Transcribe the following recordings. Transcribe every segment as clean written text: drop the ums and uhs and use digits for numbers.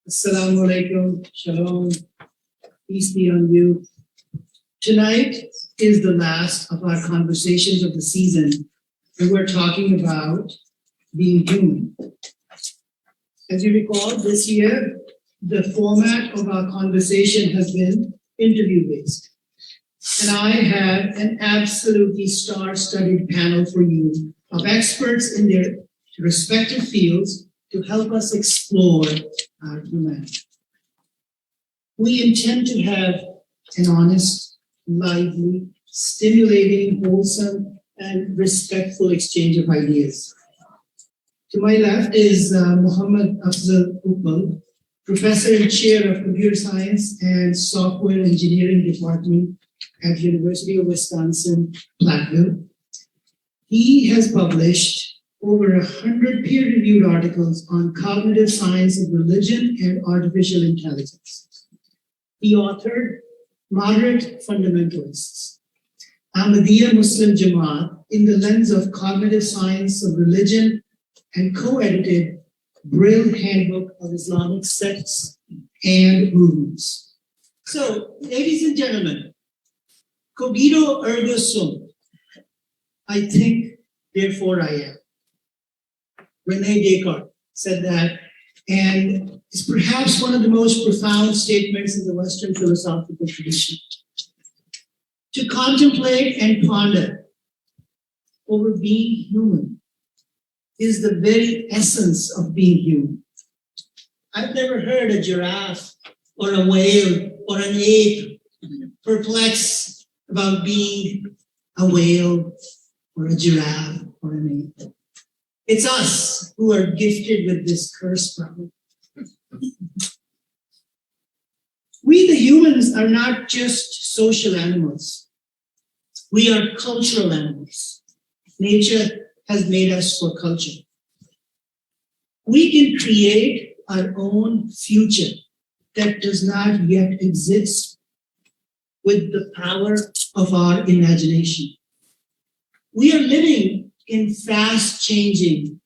Assalamu alaikum, shalom, peace be on you. Tonight is the last of our conversations of the season, and we're talking about being human. As you recall, this year, the format of our conversation has been interview-based. And I have an absolutely star-studded panel for you of experts in their respective fields to help us explore our humanity. We intend to have an honest, lively, stimulating, wholesome, and respectful exchange of ideas. To my left is Muhammad Afzal Upal, Professor and Chair of Computer Science and Software Engineering Department at University of Wisconsin-Platteville. He has published over 100 peer-reviewed articles on cognitive science of religion and artificial intelligence. He authored Moderate Fundamentalists, Ahmadiyya Muslim Jamaat in the Lens of Cognitive Science of Religion, and co-edited Brill Handbook of Islamic Sects and Movements. So, ladies and gentlemen, cogito ergo sum. I think, therefore I am. Rene Descartes said that, and it's perhaps one of the most profound statements in the Western philosophical tradition. To contemplate and ponder over being human is the very essence of being human. I've never heard a giraffe or a whale or an ape perplex about being a whale or a giraffe or an ape. It's us who are gifted with this cursed problem. We, the humans, are not just social animals. We are cultural animals. Nature has made us for culture. We can create our own future that does not yet exist with the power of our imagination. We are living in fast-changing,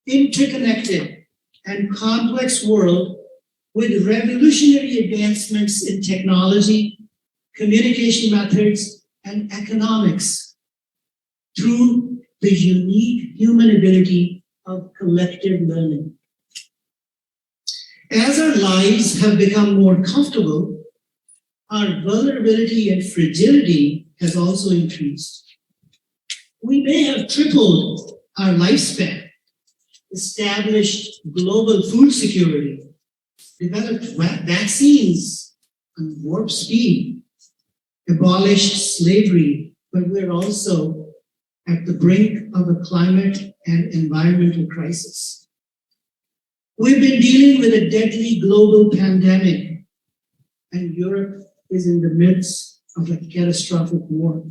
interconnected, and complex world with revolutionary advancements in technology, communication methods, and economics through the unique human ability of collective learning. As our lives have become more comfortable, our vulnerability and fragility has also increased. We may have tripled our lifespan, established global food security, developed vaccines on warp speed, abolished slavery, but we're also at the brink of a climate and environmental crisis. We've been dealing with a deadly global pandemic, and Europe is in the midst of a catastrophic war.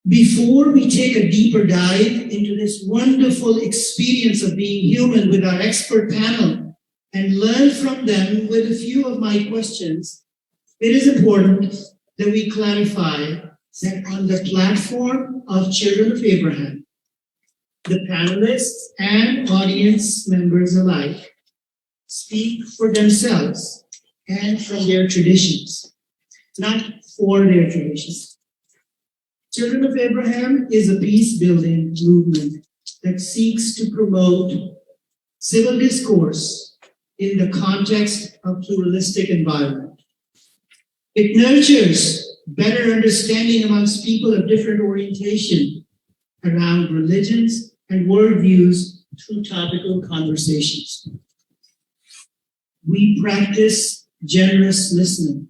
Before we take a deeper dive into this wonderful experience of being human with our expert panel and learn from them with a few of my questions, it is important that we clarify that on the platform of Children of Abraham, the panelists and audience members alike speak for themselves and from their traditions, not for their traditions. Children of Abraham is a peace-building movement that seeks to promote civil discourse in the context of pluralistic environment. It nurtures better understanding amongst people of different orientation around religions and worldviews through topical conversations. We practice generous listening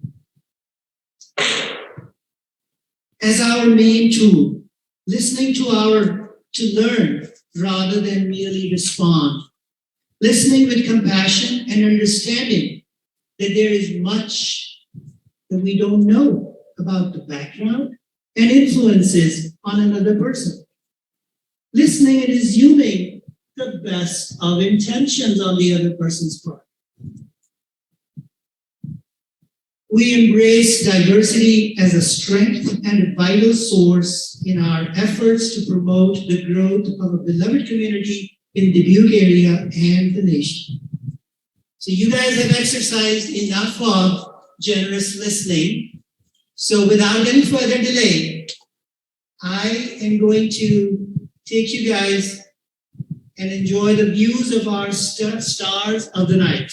as our main tool, listening to learn rather than merely respond, listening with compassion and understanding that there is much that we don't know about the background and influences on another person. Listening and assuming the best of intentions on the other person's part. We embrace diversity as a strength and a vital source in our efforts to promote the growth of a beloved community in the Dubuque area and the nation. So you guys have exercised enough of generous listening. So without any further delay, I am going to take you guys and enjoy the views of our stars of the night.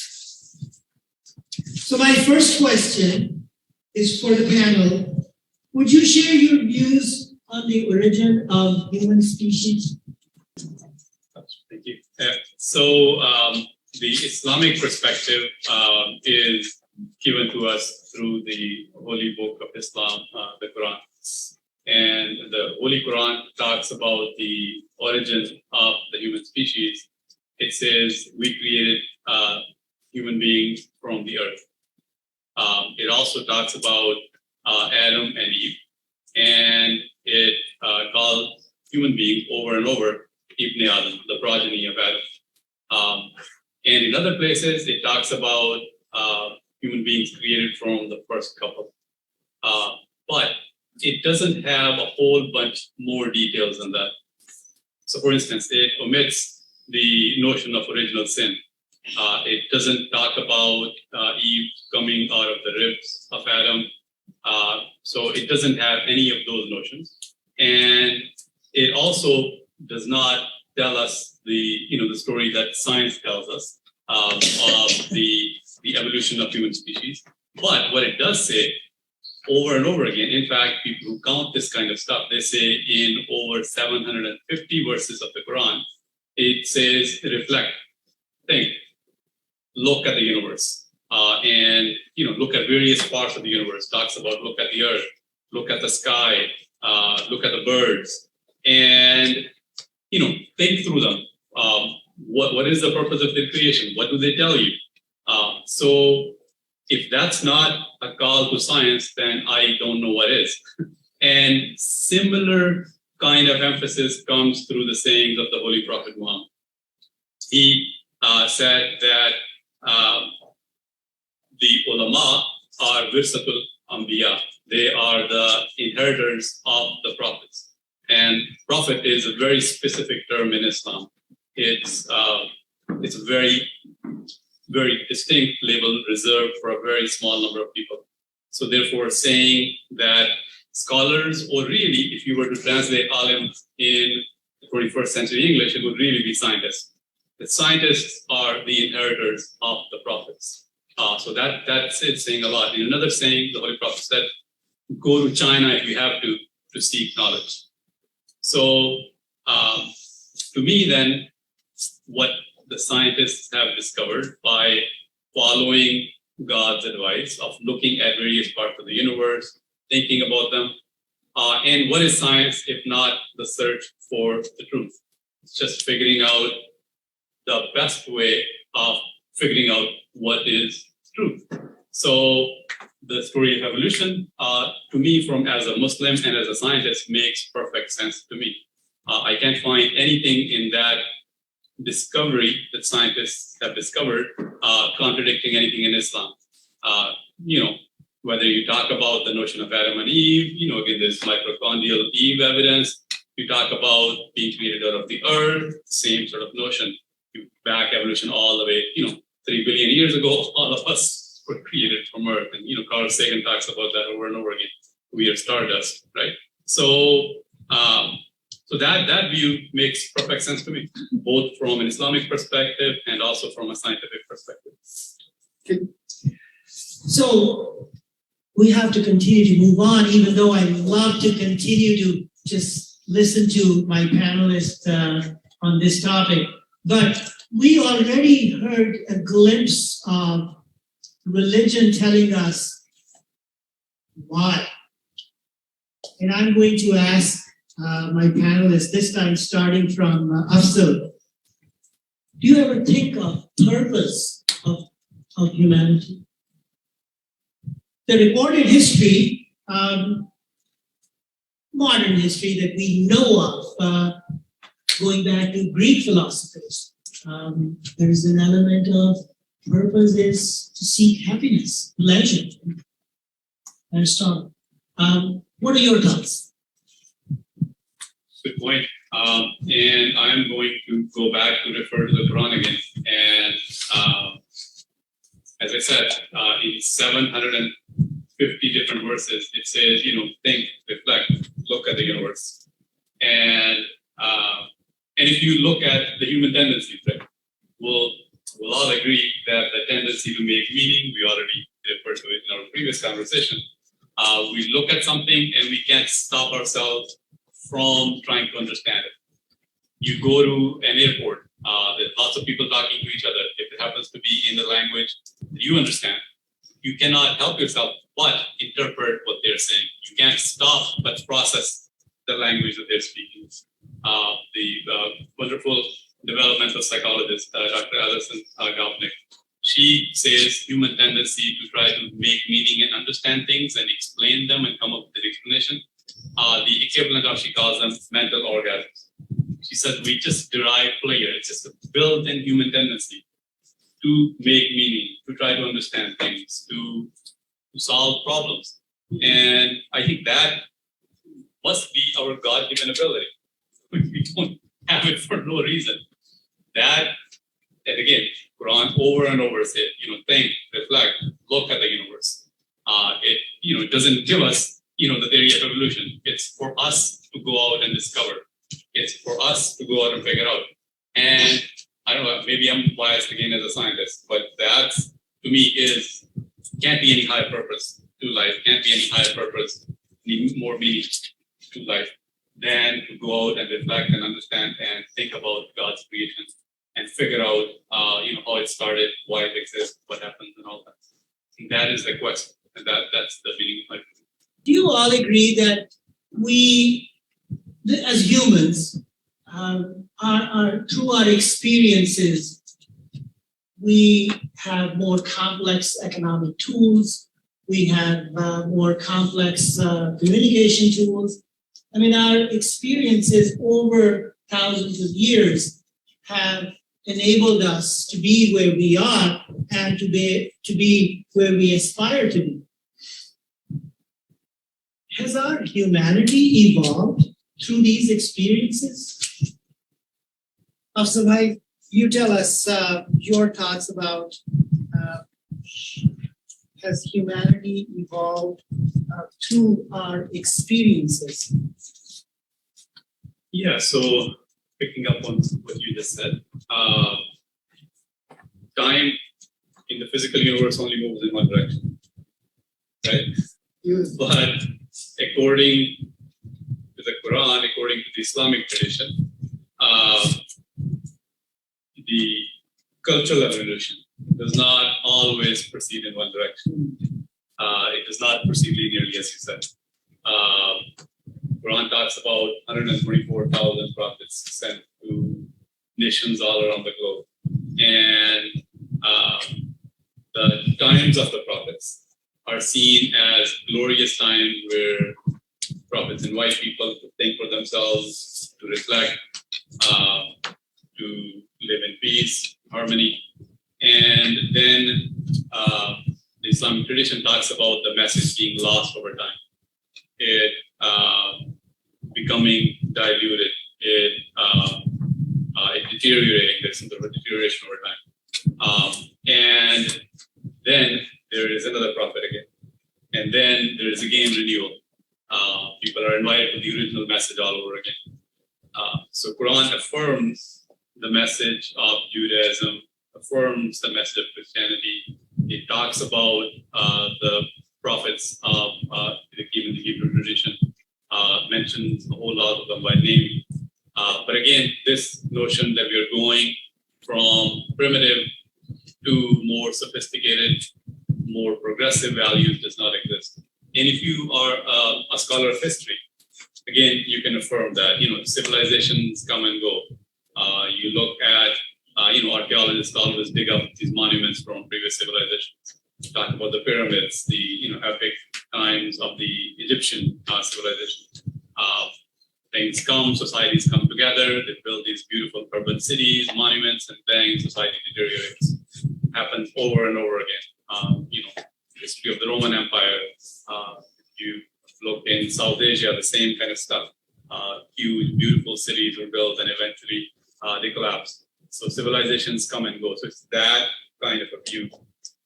So my first question is for the panel. Would you share your views on the origin of human species? Thank you. So the Islamic perspective is given to us through the Holy Book of Islam, the Quran. And the Holy Quran talks about the origin of the human species. It says we created human beings from the earth. It also talks about Adam and Eve, and it calls human beings over and over Ibn Adam, the progeny of Adam. And in other places, it talks about human beings created from the first couple. But it doesn't have a whole bunch more details than that. So for instance, it omits the notion of original sin. It doesn't talk about Eve coming out of the ribs of Adam. So it doesn't have any of those notions. And it also does not tell us the story that science tells us of the evolution of human species. But what it does say over and over again, in fact, people who count this kind of stuff, they say in over 750 verses of the Quran, it says, reflect, think, look at the universe, and look at various parts of the universe. Talks about look at the earth, look at the sky, look at the birds, and think through them. What is the purpose of their creation? What do they tell you? So if that's not a call to science, then I don't know what is. And similar kind of emphasis comes through the sayings of the Holy Prophet Muhammad. He said that the ulama are wirsatul anbiya. They are the inheritors of the prophets. And prophet is a very specific term in Islam. It's a very, very distinct label reserved for a very small number of people. So therefore saying that scholars, or really if you were to translate alim in 21st century English, it would really be scientists. The scientists are the inheritors of the prophets. So that's it saying a lot. In another saying, the Holy Prophet said, go to China if you have to seek knowledge. So to me then, what the scientists have discovered by following God's advice of looking at various parts of the universe, thinking about them, and what is science if not the search for the truth? It's just figuring out the best way of figuring out what is truth. So the story of evolution, to me, as a Muslim and as a scientist, makes perfect sense to me. I can't find anything in that discovery that scientists have discovered contradicting anything in Islam. Whether you talk about the notion of Adam and Eve, again, there's mitochondrial Eve evidence. You talk about being created out of the earth, same sort of notion. You back evolution all the way, 3 billion years ago, all of us were created from earth. And, Carl Sagan talks about that over and over again. We are stardust, right? So that view makes perfect sense to me, both from an Islamic perspective and also from a scientific perspective. Okay. So we have to continue to move on, even though I love to continue to just listen to my panelists on this topic. But we already heard a glimpse of religion telling us why. And I'm going to ask my panelists, this time starting from Afzal. Do you ever think of purpose of humanity? The recorded history, modern history that we know of, going back to Greek philosophers, there is an element of purpose is to seek happiness, pleasure. Aristotle. What are your thoughts? Good point. And I'm going to go back to refer to the Quran again. And as I said, in 750 different verses, it says, think, reflect, look at the universe. And if you look at the human tendencies, right, we'll all agree that the tendency to make meaning, we already referred to it in our previous conversation. We look at something and we can't stop ourselves from trying to understand it. You go to an airport, there's lots of people talking to each other. If it happens to be in the language that you understand, you cannot help yourself but interpret what they're saying. You can't stop but process the language that they're speaking. The wonderful developmental psychologist, Dr. Alison Gopnik, she says human tendency to try to make meaning and understand things and explain them and come up with an explanation. The equivalent of, she calls them mental orgasms. She said, we just derive pleasure. It's just a built-in human tendency to make meaning, to try to understand things, to solve problems. And I think that must be our God-given ability. We don't have it for no reason. That, and again, Quran over and over said, think, reflect, look at the universe. It doesn't give us, the theory of evolution. It's for us to go out and discover. It's for us to go out and figure out. And I don't know, maybe I'm biased again as a scientist, but that to me can't be any higher purpose to life, can't be any higher purpose, any more meaning to life than to go out and reflect and understand and think about God's creation and figure out, how it started, why it exists, what happens, and all that. And that is the quest, and that's the meaning of life. Do you all agree that we, as humans, through our experiences, we have more complex economic tools, we have more complex communication tools? I mean, our experiences over thousands of years have enabled us to be where we are and to be where we aspire to be. Has our humanity evolved through these experiences? Afsabhai, you tell us your thoughts about has humanity evolved through our experiences? Yeah, so picking up on what you just said, time in the physical universe only moves in one direction, right? Yes. But according to the Quran, according to the Islamic tradition, the cultural evolution does not always proceed in one direction. It does not proceed linearly, as you said. Quran talks about 124,000 prophets sent to nations all around the globe. And the times of the prophets are seen as glorious times where prophets invite people to think for themselves, to reflect, to live in peace, harmony. And then the Islamic tradition talks about the message being lost over time. It becoming diluted, it deteriorating, there's some sort of deterioration over time. And then there is another prophet again. And then there is again renewal. People are invited to the original message all over again. So Quran affirms the message of Judaism, affirms the message of Christianity. It talks about the prophets of even the Hebrew tradition, mentions a whole lot of them by name. But again, this notion that we are going from primitive to more sophisticated, more progressive values does not exist. And if you are a scholar of history, again, you can affirm that, civilizations come and go. You look at, archaeologists always dig up these monuments from previous civilizations. Talk about the pyramids, the, epic times of the Egyptian civilization. Things come, societies come together, they build these beautiful urban cities, monuments, and then society deteriorates. Happens over and over again. History of the Roman Empire. If you look in South Asia, the same kind of stuff. huge, beautiful cities were built and eventually they collapsed. So civilizations come and go. So it's that kind of a view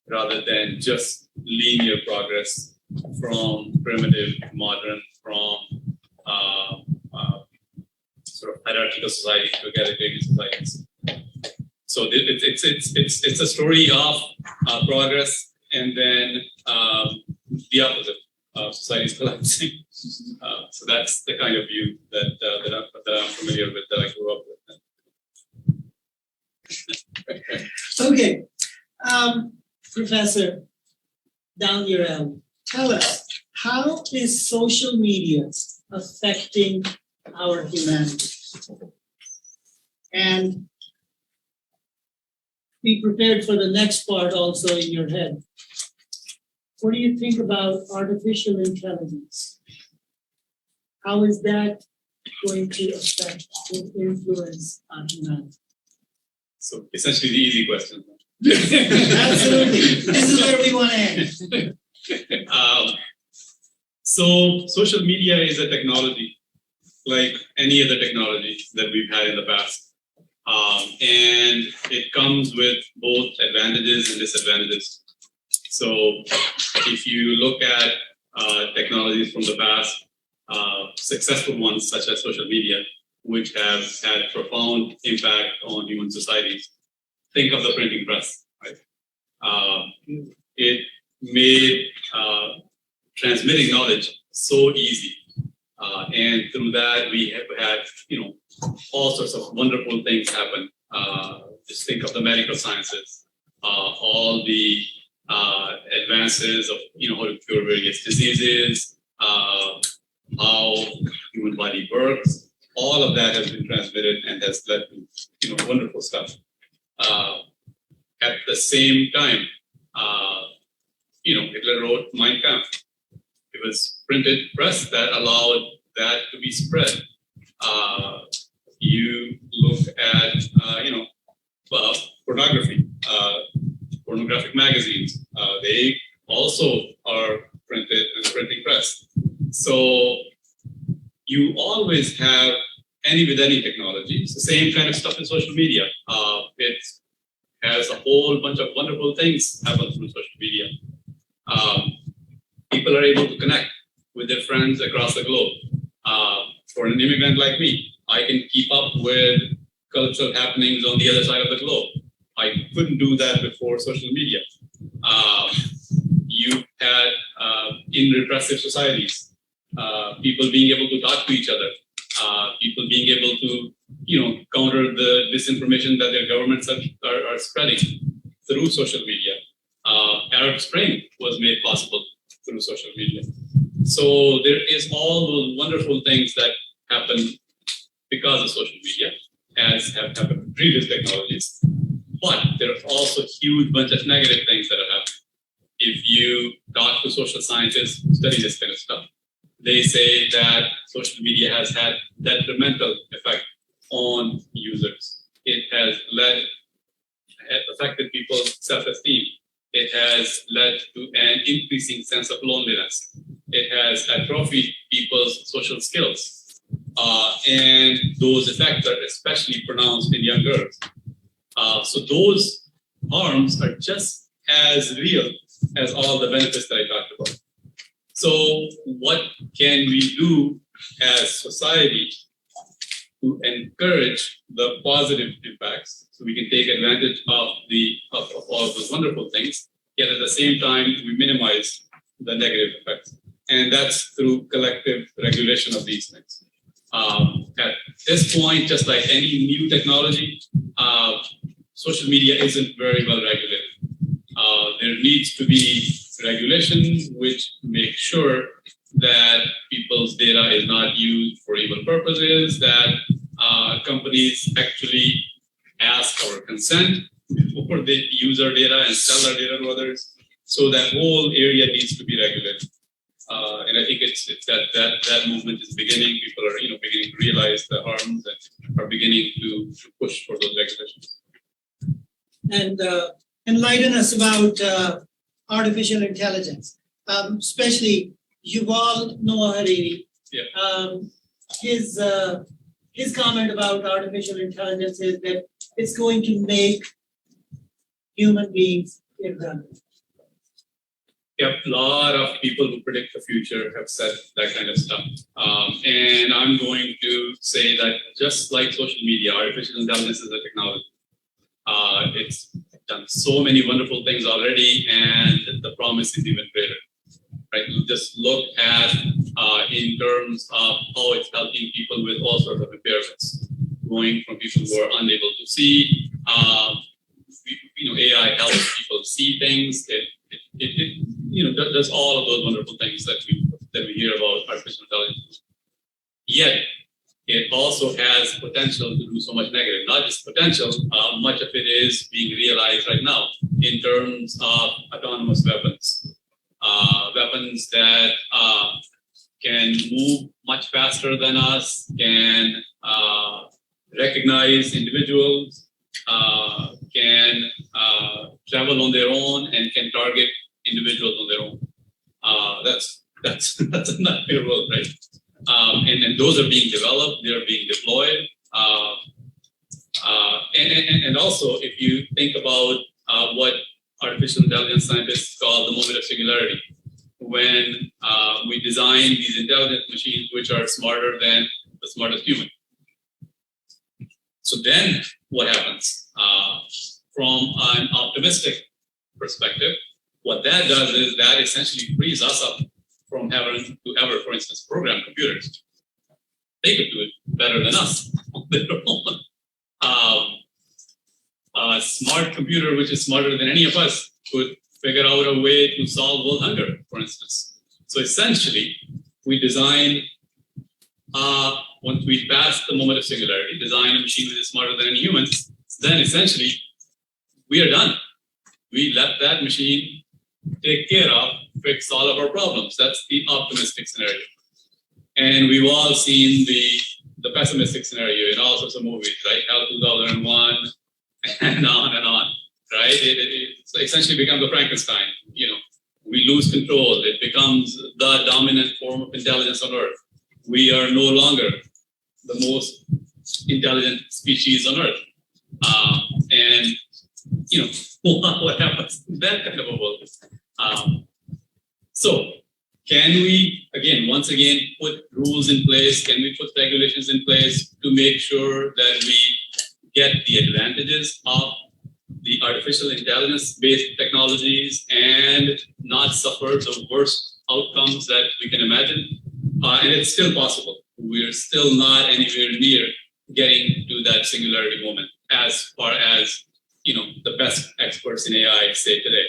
rather than just linear progress from primitive to modern, from sort of hierarchical society to egalitarian societies. So it's a story of progress and then the opposite, societies collapsing. So that's the kind of view that I'm familiar with, that I grew up with. Okay, Professor Down, tell us, how is social media affecting our humanity? And be prepared for the next part also in your head. What do you think about artificial intelligence? How is that going to affect or influence our humanity? So essentially the easy question. Absolutely. This is where we want to end. So social media is a technology like any other technology that we've had in the past. And it comes with both advantages and disadvantages. So if you look at technologies from the past, successful ones such as social media, which have had profound impact on human societies, think of the printing press, right? It made transmitting knowledge so easy. And through that, we have had, all sorts of wonderful things happen. Just think of the medical sciences, all the advances of, how to cure various diseases, how human body works. All of that has been transmitted and has led to, wonderful stuff. At the same time, Hitler wrote Mein Kampf. It was printed press that allowed that to be spread. You look at, pornography, pornographic magazines. They also are printed in the printing press. So you always have with any technology. It's the same kind of stuff in social media. It has a whole bunch of wonderful things happen through social media. People are able to connect with their friends across the globe. For an immigrant like me, I can keep up with cultural happenings on the other side of the globe. I couldn't do that before social media. You had in repressive societies, people being able to talk to each other, people being able to, counter the disinformation that their governments are spreading through social media. Arab Spring was made possible through social media. So there is all those wonderful things that happen because of social media, as have happened with previous technologies. But there are also a huge bunch of negative things that are happening. If you talk to social scientists who study this kind of stuff, they say that social media has had detrimental effect on users. It has affected people's self-esteem. It has led to an increasing sense of loneliness. It has atrophied people's social skills. And those effects are especially pronounced in young girls. So those harms are just as real as all the benefits that I talked about. So what can we do as society to encourage the positive impacts so we can take advantage of all of those wonderful things, yet at the same time we minimize the negative effects? And that's through collective regulation of these things. At this point, just like any new technology, social media isn't very well regulated. There needs to be regulations which make sure that people's data is not used for evil purposes, that companies actually ask our consent before they use our data and sell our data to others. So that whole area needs to be regulated. And I think it's that movement is beginning. People are beginning to realize the harms and are beginning to push for those regulations. And enlighten us about artificial intelligence, especially Yuval Noah Harari. Yeah. his comment about artificial intelligence is that it's going to make human beings irrelevant. Yep, a lot of people who predict the future have said that kind of stuff. And I'm going to say that just like social media, artificial intelligence is a technology. It's done so many wonderful things already, and the promise is even greater. Right? You just look at in terms of how it's helping people with all sorts of impairments, going from people who are unable to see. AI helps people see things. It does all of those wonderful things that we hear about artificial intelligence. Yet it also has potential to do so much negative. Not just potential, much of it is being realized right now in terms of autonomous weapons. Weapons that can move much faster than us, can recognize individuals, can travel on their own, and can target individuals on their own. That's a nightmare world, right? And those are being developed, they are being deployed. And also, if you think about what artificial intelligence scientists call the moment of singularity, when we design these intelligent machines which are smarter than the smartest human. So then what happens? From an optimistic perspective, what that does is that essentially frees us up from having to ever, for instance, program computers. They could do it better than us on their own. A smart computer, which is smarter than any of us, could figure out a way to solve world hunger, for instance. So essentially, we design, once we pass the moment of singularity, design a machine which is smarter than any humans, then essentially, we are done. We let that machine take care of, fix all of our problems. That's the optimistic scenario. And we've all seen the pessimistic scenario in all sorts of movies, right? Hell 2001, and on, right? It's essentially becomes a Frankenstein. We lose control. It becomes the dominant form of intelligence on Earth. We are no longer the most intelligent species on Earth. And what happens in that kind of a world? So can we, once again, put rules in place? Can we put regulations in place to make sure that we get the advantages of the artificial intelligence-based technologies and not suffer the worst outcomes that we can imagine? And it's still possible. We're still not anywhere near getting to that singularity moment as far as the best experts in AI say today.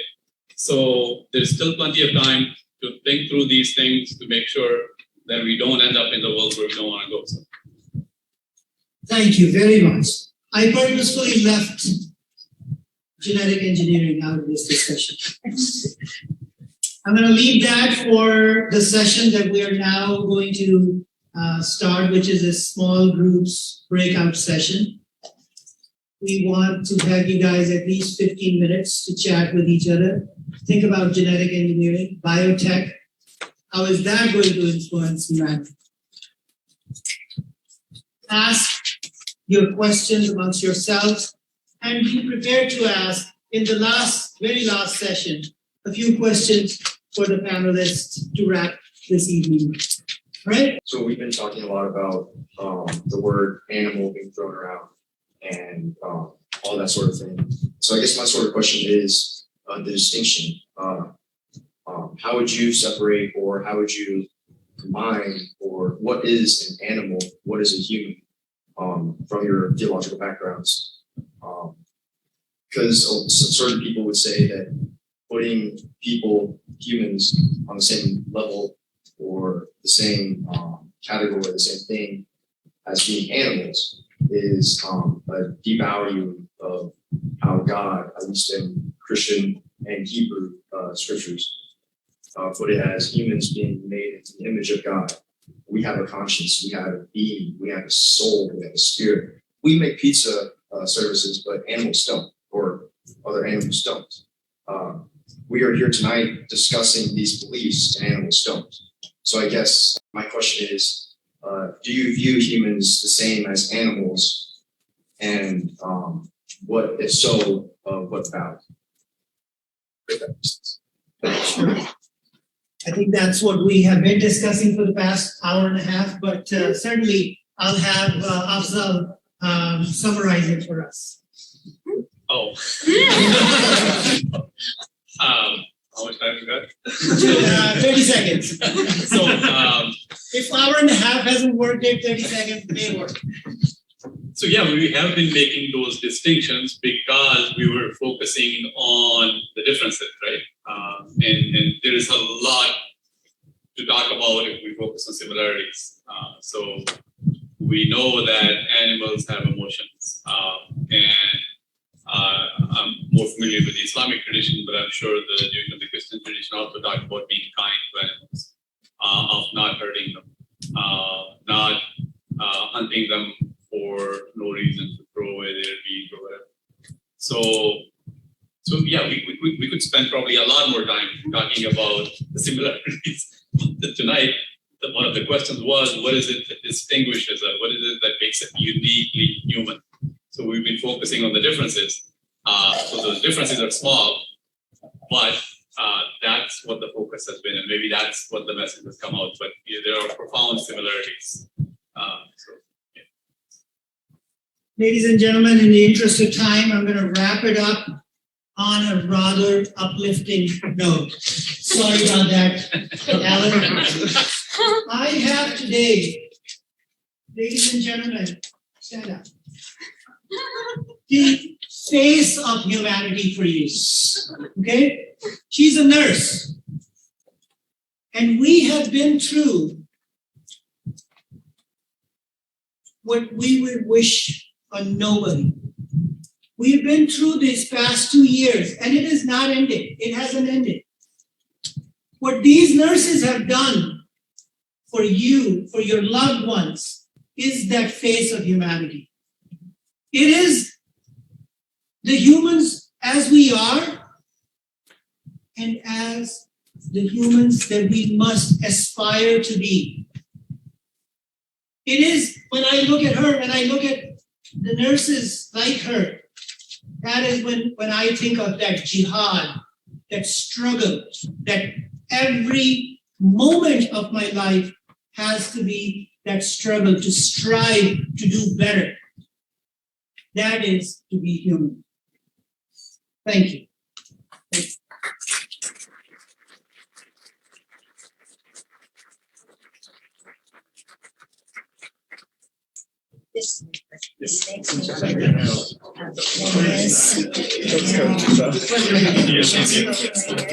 So there's still plenty of time to think through these things to make sure that we don't end up in the world where we don't want to go. So. Thank you very much. I purposefully left genetic engineering out of this discussion. I'm going to leave that for the session that we are now going to start, which is a small groups breakout session. We want to have you guys at least 15 minutes to chat with each other. Think about genetic engineering, biotech. How is that going to influence humanity? Ask your questions amongst yourselves and be prepared to ask in the very last session, a few questions for the panelists to wrap this evening. Right? So we've been talking a lot about the word animal being thrown around and all that sort of thing. So I guess my sort of question is the distinction. How would you separate, or how would you combine, or what is an animal, what is a human, from your theological backgrounds? Because certain people would say that putting humans on the same level or the same category, the same thing as being animals is a devaluing of how God, at least in Christian and Hebrew scriptures, put it as humans being made into the image of God. We have a conscience, we have a being, we have a soul, we have a spirit. We make pizza services, but animals don't, or other animals don't. We are here tonight discussing these beliefs, and animals don't. So I guess my question is, do you view humans the same as animals? And what, if so, what about? If that makes sense. I think that's what we have been discussing for the past hour and a half, but certainly I'll have Afzal summarize it for us. Oh. How much time you got? 30 seconds. So, If hour and a half hasn't worked, then 30 seconds may work. so yeah, we have been making those distinctions because we were focusing on the differences, right? And there is a lot to talk about if we focus on similarities. So we know that animals have emotions, and I'm more familiar with the Islamic tradition, but I'm sure the Jewish and the Christian tradition also talk about being kind to animals, of not hurting them, not hunting them for no reason, to throw away their meat or whatever. So yeah, we could spend probably a lot more time talking about the similarities. Tonight, one of the questions was, what is it that distinguishes us? What is it that makes it uniquely human? So we've been focusing on the differences. So those differences are small, but that's what the focus has been, and maybe that's what the message has come out. But yeah, there are profound similarities. Ladies and gentlemen, in the interest of time, I'm going to wrap it up on a rather uplifting note. Sorry about that, Alan. I have today, ladies and gentlemen, stand up, the face of humanity for you. Okay? She's a nurse. And we have been through what we would wish on nobody. We've been through these past 2 years, and it is not ended. It hasn't ended. What these nurses have done for you, for your loved ones, is that face of humanity. It is the humans as we are, and as the humans that we must aspire to be. It is, when I look at her, when I look at the nurses like her, that is when I think of that jihad, that struggle, that every moment of my life has to be that struggle to strive to do better. That is to be human. Thank you. Yes. Yes. Yes.